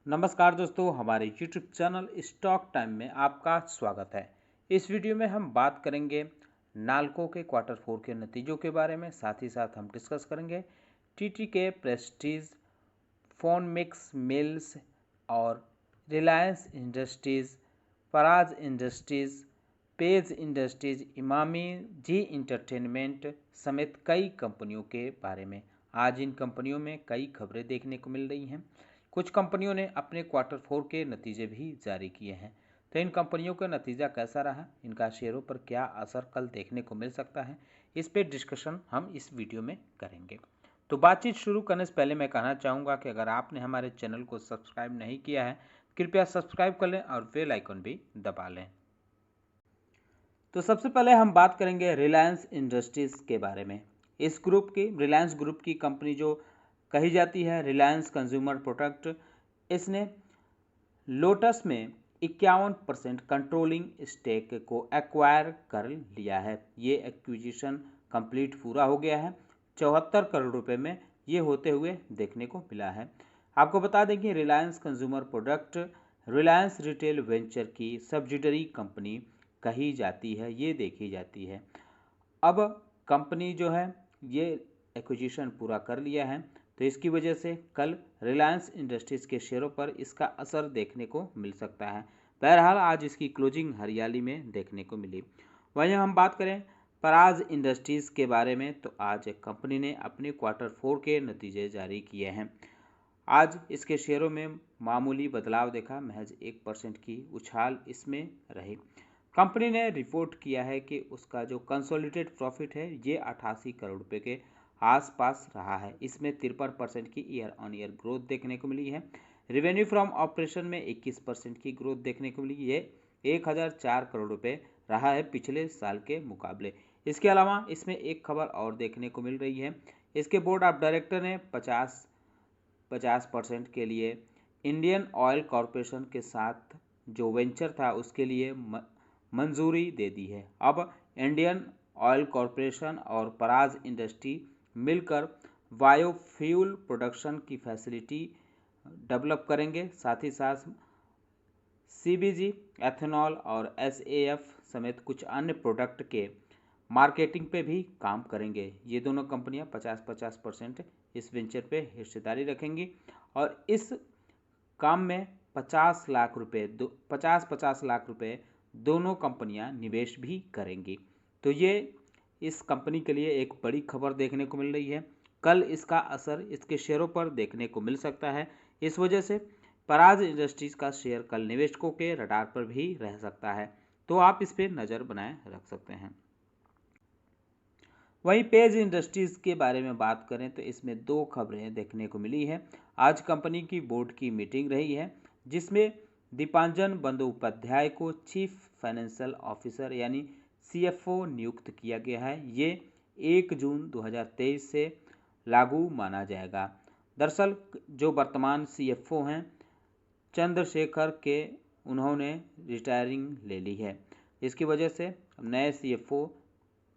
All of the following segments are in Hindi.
नमस्कार दोस्तों, हमारे YouTube चैनल स्टॉक टाइम में आपका स्वागत है। इस वीडियो में हम बात करेंगे नाल्को के क्वार्टर 4 के नतीजों के बारे में। साथ ही साथ हम डिस्कस करेंगे TTK प्रेस्टीज, फोनमिक्स मिल्स और रिलायंस इंडस्ट्रीज, पराज Industries, Page Industries, Emami, Zee Entertainment समेत कई कंपनियों के बारे में। आज इन कंपनियों में कई खबरें देखने को मिल रही हैं। कुछ कंपनियों ने अपने क्वार्टर 4 के नतीजे भी जारी किए हैं। तो इन कंपनियों का नतीजा कैसा रहा, इनका शेयरों पर क्या असर कल देखने को मिल सकता है, इस पे डिस्कशन हम इस वीडियो में करेंगे। तो बातचीत शुरू करने से पहले मैं कहना चाहूँगा कि अगर आपने हमारे चैनल को सब्सक्राइब नहीं किया है, कृपया सब्सक्राइब कर लें और बेल आइकन भी दबा लें। तो सबसे पहले हम बात करेंगे रिलायंस इंडस्ट्रीज़ के बारे में। इस ग्रुप की, रिलायंस ग्रुप की कंपनी जो कही जाती है रिलायंस कंज्यूमर प्रोडक्ट, इसने लोटस में 51% कंट्रोलिंग स्टेक को एक्वायर कर लिया है। ये एक्विजिशन कंप्लीट पूरा हो गया है। 74 करोड़ रुपए में ये होते हुए देखने को मिला है। आपको बता दें कि Reliance consumer product Reliance retail venture की सब्सिडरी कंपनी कही जाती है, ये देखी जाती है। अब कंपनी जो है ये एक्विजिशन पूरा कर लिया है, तो इसकी वजह से कल रिलायंस इंडस्ट्रीज़ के शेयरों पर इसका असर देखने को मिल सकता है। बहरहाल आज इसकी क्लोजिंग हरियाली में देखने को मिली। वहीं हम बात करें पराज इंडस्ट्रीज़ के बारे में, तो आज कंपनी ने अपने क्वार्टर 4 के नतीजे जारी किए हैं। आज इसके शेयरों में मामूली बदलाव देखा, महज 1% की उछाल इसमें रही। कंपनी ने रिपोर्ट किया है कि उसका जो कंसोलिडेटेड प्रॉफिट है ये 88 करोड़ रुपए के आसपास रहा है। इसमें 53% की ईयर ऑन ईयर ग्रोथ देखने को मिली है। रेवेन्यू फ्रॉम ऑपरेशन में 21% की ग्रोथ देखने को मिली। ये 1004 करोड़ रुपए रहा है पिछले साल के मुकाबले। इसके अलावा इसमें एक खबर और देखने को मिल रही है। इसके बोर्ड ऑफ डायरेक्टर ने 50% के लिए इंडियन ऑयल कॉरपोरेशन के साथ जो वेंचर था उसके लिए मंजूरी दे दी है। अब इंडियन ऑयल कॉरपोरेशन और पराज इंडस्ट्री मिलकर बायोफ्यूल प्रोडक्शन की फैसिलिटी डेवलप करेंगे। साथ ही साथ CBG, एथेनॉल और SAF समेत कुछ अन्य प्रोडक्ट के मार्केटिंग पे भी काम करेंगे। ये दोनों कंपनियां 50-50% इस वेंचर पे हिस्सेदारी रखेंगी और इस काम में 50 लाख रुपए दोनों कंपनियां निवेश भी करेंगी। तो ये इस कंपनी के लिए एक बड़ी खबर देखने को मिल रही है। कल इसका असर इसके शेयरों पर देखने को मिल सकता है। इस वजह से पराज इंडस्ट्रीज का शेयर कल निवेशकों के रडार पर भी रह सकता है, तो आप इस पर नज़र बनाए रख सकते हैं। वहीं पेज इंडस्ट्रीज के बारे में बात करें तो इसमें दो खबरें देखने को मिली है। आज कंपनी की बोर्ड की मीटिंग रही है जिसमें दीपांजन बंदोपाध्याय को चीफ फाइनेंशियल ऑफिसर यानी CFO नियुक्त किया गया है। ये 1 जून 2023 से लागू माना जाएगा। दरअसल जो वर्तमान CFO हैं चंद्रशेखर के, उन्होंने रिटायरिंग ले ली है। इसकी वजह से नए CFO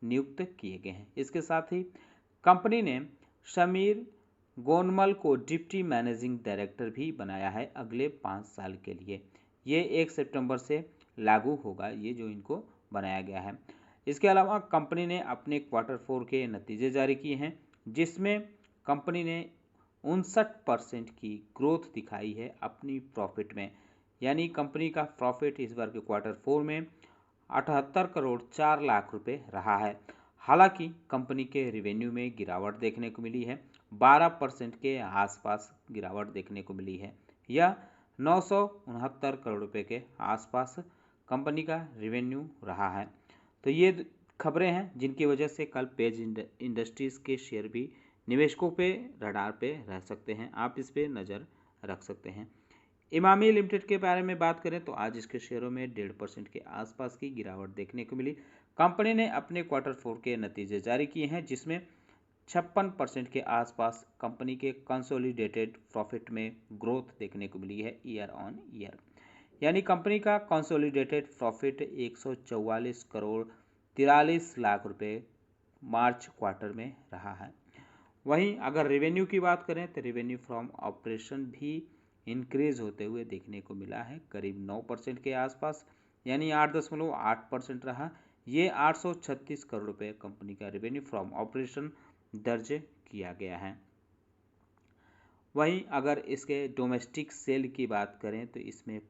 नियुक्त किए गए हैं। इसके साथ ही कंपनी ने समीर गोनमल को डिप्टी मैनेजिंग डायरेक्टर भी बनाया है अगले 5 साल के लिए। ये 1 सितंबर से लागू होगा, ये जो इनको बनाया गया है। इसके अलावा कंपनी ने अपने क्वार्टर 4 के नतीजे जारी किए हैं जिसमें कंपनी ने 59% की ग्रोथ दिखाई है अपनी प्रॉफिट में। यानी कंपनी का प्रॉफिट इस बार के क्वार्टर 4 में 78 करोड़ 4 लाख रुपए रहा है। हालांकि कंपनी के रेवेन्यू में गिरावट देखने को मिली है, 12% के आसपास गिरावट देखने को मिली है। यह 969 करोड़ रुपए के आसपास कंपनी का रेवेन्यू रहा है। तो ये खबरें हैं जिनकी वजह से कल पेज इंडस्ट्रीज़ के शेयर भी निवेशकों पे रडार पे रह सकते हैं, आप इस पे नज़र रख सकते हैं। इमामी लिमिटेड के बारे में बात करें तो आज इसके शेयरों में 1.5% के आसपास की गिरावट देखने को मिली। कंपनी ने अपने क्वार्टर 4 के नतीजे जारी किए हैं जिसमें 56% के आसपास कंपनी के कंसोलिडेटेड प्रॉफिट में ग्रोथ देखने को मिली है ईयर ऑन ईयर। यानी कंपनी का कंसोलिडेटेड प्रॉफिट 144 करोड़ 43 लाख रुपए मार्च क्वार्टर में रहा है। वहीं अगर रेवेन्यू की बात करें तो रेवेन्यू फ्रॉम ऑपरेशन भी इंक्रीज होते हुए देखने को मिला है, करीब 9% के आसपास, यानी 8.8% रहा। ये 836 करोड़ रुपए कंपनी का रेवेन्यू फ्रॉम ऑपरेशन दर्ज किया गया है। वहीं अगर इसके डोमेस्टिक सेल की बात करें तो इसमें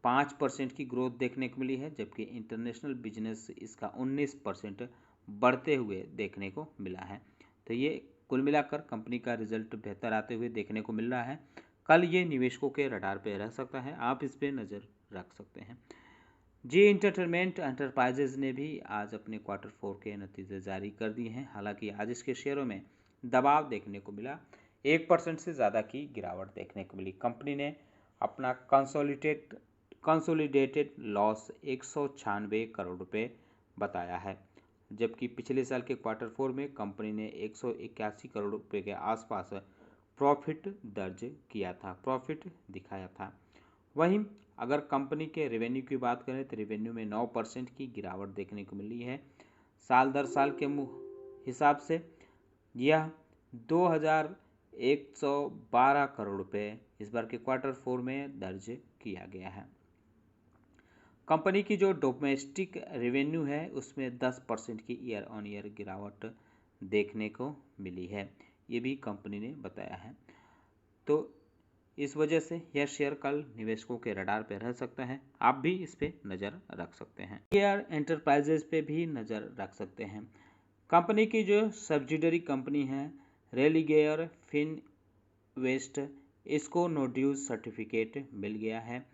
5% की ग्रोथ देखने को मिली है, जबकि इंटरनेशनल बिजनेस इसका 19% बढ़ते हुए देखने को मिला है। तो ये कुल मिलाकर कंपनी का रिजल्ट बेहतर आते हुए देखने को मिल रहा है। कल ये निवेशकों के रडार पे रह सकता है, आप इस पे नज़र रख सकते हैं। जी एंटरटेनमेंट एंटरप्राइजेज ने भी आज अपने Q4 के नतीजे जारी कर दिए हैं। हालांकि आज इसके शेयरों में दबाव देखने को मिला, 1% से ज़्यादा की गिरावट देखने को मिली। कंपनी ने अपना कंसोलिडेटेड लॉस 196 करोड़ रुपए बताया है, जबकि पिछले साल के Q4 में कंपनी ने 181 करोड़ रुपए के आसपास प्रॉफिट दर्ज किया था, प्रॉफिट दिखाया था। वहीं अगर कंपनी के रेवेन्यू की बात करें तो रेवेन्यू में 9% की गिरावट देखने को मिली है। साल दर साल के हिसाब से यह 2112 करोड़ रुपए इस बार के Q4 में दर्ज किया गया है। कंपनी की जो डोमेस्टिक रेवेन्यू है उसमें 10% की ईयर ऑन ईयर गिरावट देखने को मिली है, ये भी कंपनी ने बताया है। तो इस वजह से यह शेयर कल निवेशकों के रडार पे रह सकता है, आप भी इस पे नज़र रख सकते हैं। केयर एंटरप्राइजेज पे भी नज़र रख सकते हैं। कंपनी की जो सब्सिडरी कंपनी है रेलिगेयर फिनवेस्ट, इसको नो ड्यूज सर्टिफिकेट मिल गया है।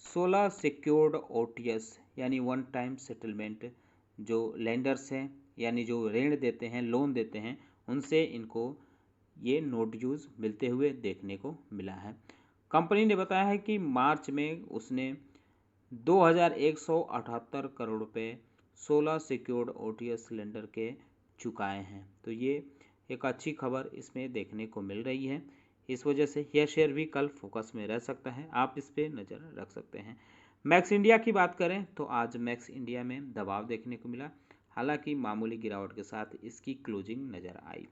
16 सिक्योर्ड OTS यानी वन टाइम सेटलमेंट जो लेंडर्स हैं यानी जो ऋण देते हैं, लोन देते हैं, उनसे इनको ये नो ड्यूज मिलते हुए देखने को मिला है। कंपनी ने बताया है कि मार्च में उसने 2178 करोड़ रुपए 16 सिक्योर्ड OTS लेंडर के चुकाए हैं। तो ये एक अच्छी खबर इसमें देखने को मिल रही है, इस वजह से यह शेयर भी कल फोकस में रह सकता है, आप इस पे नज़र रख सकते हैं। मैक्स इंडिया की बात करें तो आज मैक्स इंडिया में दबाव देखने को मिला, हालांकि मामूली गिरावट के साथ इसकी क्लोजिंग नज़र आई।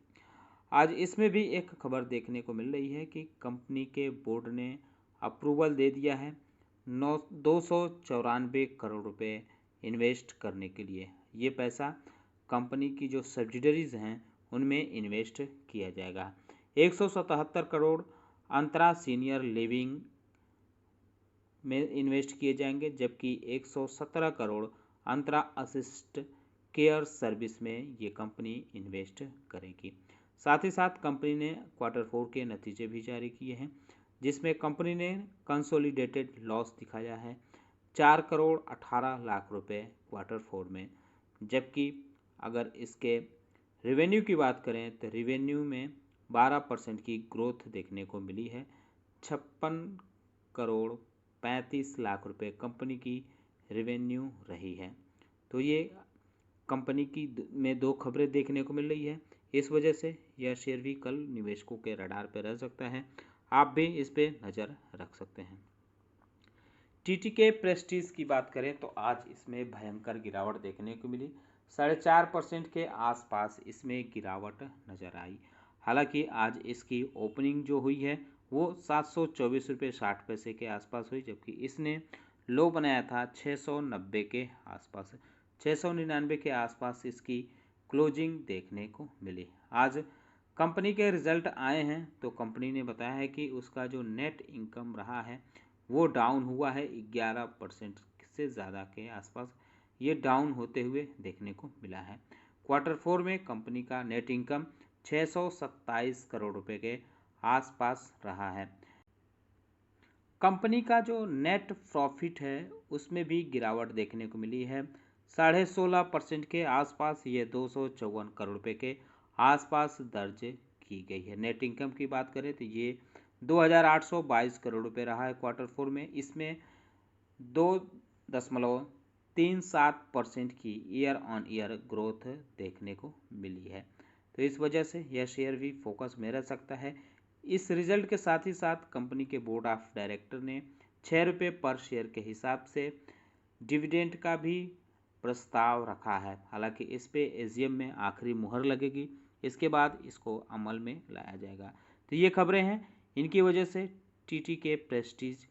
आज इसमें भी एक खबर देखने को मिल रही है कि कंपनी के बोर्ड ने अप्रूवल दे दिया है 294 करोड़ रुपए इन्वेस्ट करने के लिए। ये पैसा कंपनी की जो सब्सिडरीज हैं उनमें इन्वेस्ट किया जाएगा। 177 करोड़ अंतरा सीनियर लिविंग में इन्वेस्ट किए जाएंगे, जबकि 117 करोड़ अंतरा असिस्ट केयर सर्विस में ये कंपनी इन्वेस्ट करेगी। साथ ही साथ कंपनी ने Q4 के नतीजे भी जारी किए हैं, जिसमें कंपनी ने कंसोलिडेटेड लॉस दिखाया है 4 करोड़ 18 लाख रुपए Q4 में, जबकि अगर इसके रेवेन्यू की बात करें तो रेवेन्यू में 12% की ग्रोथ देखने को मिली है। 56 करोड़ 35 लाख रुपए कंपनी की रेवेन्यू रही है। तो ये कंपनी की में दो खबरें देखने को मिल रही है, इस वजह से यह शेयर भी कल निवेशकों के रडार पर रह सकता है, आप भी इस पे नज़र रख सकते हैं। TTK प्रेस्टीज की बात करें तो आज इसमें भयंकर गिरावट देखने को मिली, 4.5% के आसपास इसमें गिरावट नज़र आई। हालांकि आज इसकी ओपनिंग जो हुई है वो 724 रुपये 60 पैसे के आसपास हुई, जबकि इसने लो बनाया था 690 के आसपास, 699 के आसपास इसकी क्लोजिंग देखने को मिली। आज कंपनी के रिजल्ट आए हैं तो कंपनी ने बताया है कि उसका जो नेट इनकम रहा है वो डाउन हुआ है 11% से ज़्यादा के आसपास, ये डाउन होते हुए देखने को मिला है। Q4 में कंपनी का नेट इनकम 627 करोड़ रुपए के आसपास रहा है। कंपनी का जो नेट प्रॉफिट है उसमें भी गिरावट देखने को मिली है, 16.5% के आसपास, ये 254 करोड़ रुपए के आसपास दर्ज की गई है। नेट इनकम की बात करें तो ये 2822 करोड़ रुपए रहा है Q4 में, इसमें 2.37% की ईयर ऑन ईयर ग्रोथ देखने को मिली है। तो इस वजह से यह शेयर भी फोकस में रह सकता है। इस रिजल्ट के साथ ही साथ कंपनी के बोर्ड ऑफ डायरेक्टर ने 6 रुपये पर शेयर के हिसाब से डिविडेंड का भी प्रस्ताव रखा है। हालांकि इस पे AGM में आखिरी मुहर लगेगी, इसके बाद इसको अमल में लाया जाएगा। तो ये खबरें हैं, इनकी वजह से टीटी के प्रेस्टीज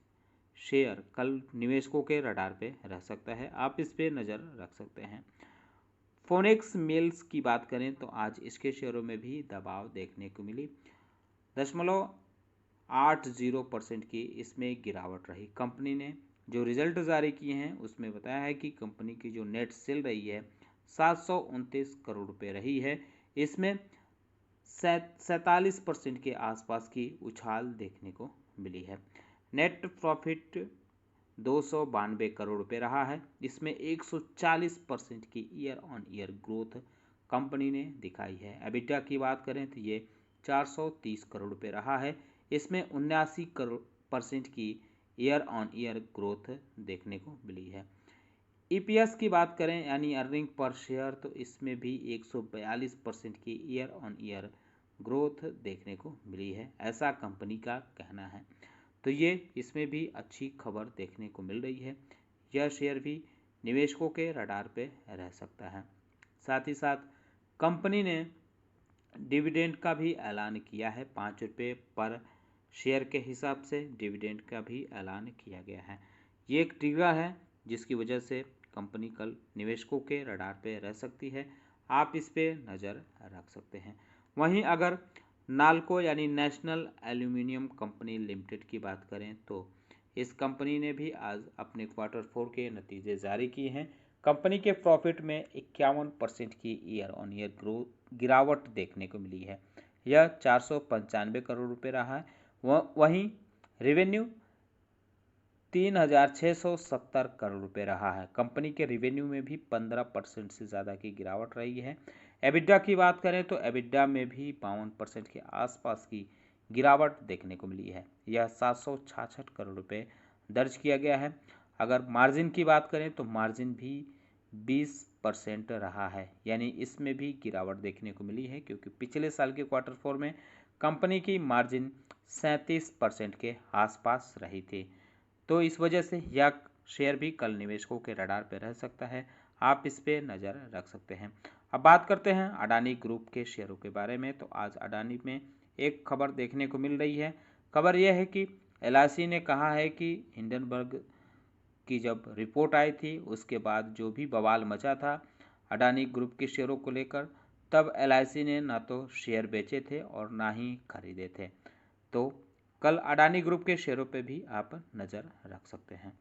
शेयर कल निवेशकों के रडार पे रह सकता है, आप इस पे नज़र रख सकते हैं। फोनेक्स मिल्स की बात करें तो आज इसके शेयरों में भी दबाव देखने को मिली, 0.80% की इसमें गिरावट रही। कंपनी ने जो रिजल्ट जारी किए हैं उसमें बताया है कि कंपनी की जो नेट सेल रही है 729 करोड़ रुपए रही है, इसमें 47% के आसपास की उछाल देखने को मिली है। नेट प्रॉफिट 292 करोड़ रुपए रहा है, इसमें 140% की year on year growth company ने दिखाई है। एबिटा की बात करें तो ये 430 करोड़ रुपए रहा है, इसमें 79% की ईयर ऑन ईयर ग्रोथ देखने को मिली है। ईपीएस की बात करें यानी अर्निंग पर शेयर, तो इसमें भी 142% की ईयर ऑन ईयर ग्रोथ देखने को मिली है, ऐसा कंपनी का कहना है। तो ये इसमें भी अच्छी खबर देखने को मिल रही है, यह शेयर भी निवेशकों के रडार पे रह सकता है। साथ ही साथ कंपनी ने डिविडेंड का भी ऐलान किया है, 5 रुपये पर शेयर के हिसाब से डिविडेंड का भी ऐलान किया गया है। ये एक ट्रिगर है जिसकी वजह से कंपनी कल निवेशकों के रडार पे रह सकती है, आप इस पे नज़र रख सकते हैं। वहीं अगर नाल्को यानी नेशनल एल्यूमिनियम कंपनी लिमिटेड की बात करें तो इस कंपनी ने भी आज अपने Q4 के नतीजे जारी किए हैं। कंपनी के प्रॉफिट में 51% की ईयर ऑन ईयर गिरावट देखने को मिली है, यह 495 करोड़ रुपए रहा है। वहीं रेवेन्यू 3670 करोड़ रुपए रहा है। कंपनी के रेवेन्यू में भी 15% से ज़्यादा की गिरावट रही है। एबिडा की बात करें तो एबिडा में भी 52% के आसपास की गिरावट देखने को मिली है, यह 766 करोड़ रुपए दर्ज किया गया है। अगर मार्जिन की बात करें तो मार्जिन भी 20% रहा है, यानी इसमें भी गिरावट देखने को मिली है, क्योंकि पिछले साल के Q4 में कंपनी की मार्जिन 37% के आसपास रही थी। तो इस वजह से यह शेयर भी कल निवेशकों के रडार पर रह सकता है, आप इस पे नज़र रख सकते हैं। अब बात करते हैं अडानी ग्रुप के शेयरों के बारे में। तो आज अडानी में एक खबर देखने को मिल रही है। खबर यह है कि LIC ने कहा है कि हिंडनबर्ग की जब रिपोर्ट आई थी उसके बाद जो भी बवाल मचा था अडानी ग्रुप के शेयरों को लेकर, तब LIC ने ना तो शेयर बेचे थे और ना ही खरीदे थे। तो कल अडानी ग्रुप के शेयरों पे भी आप नज़र रख सकते हैं।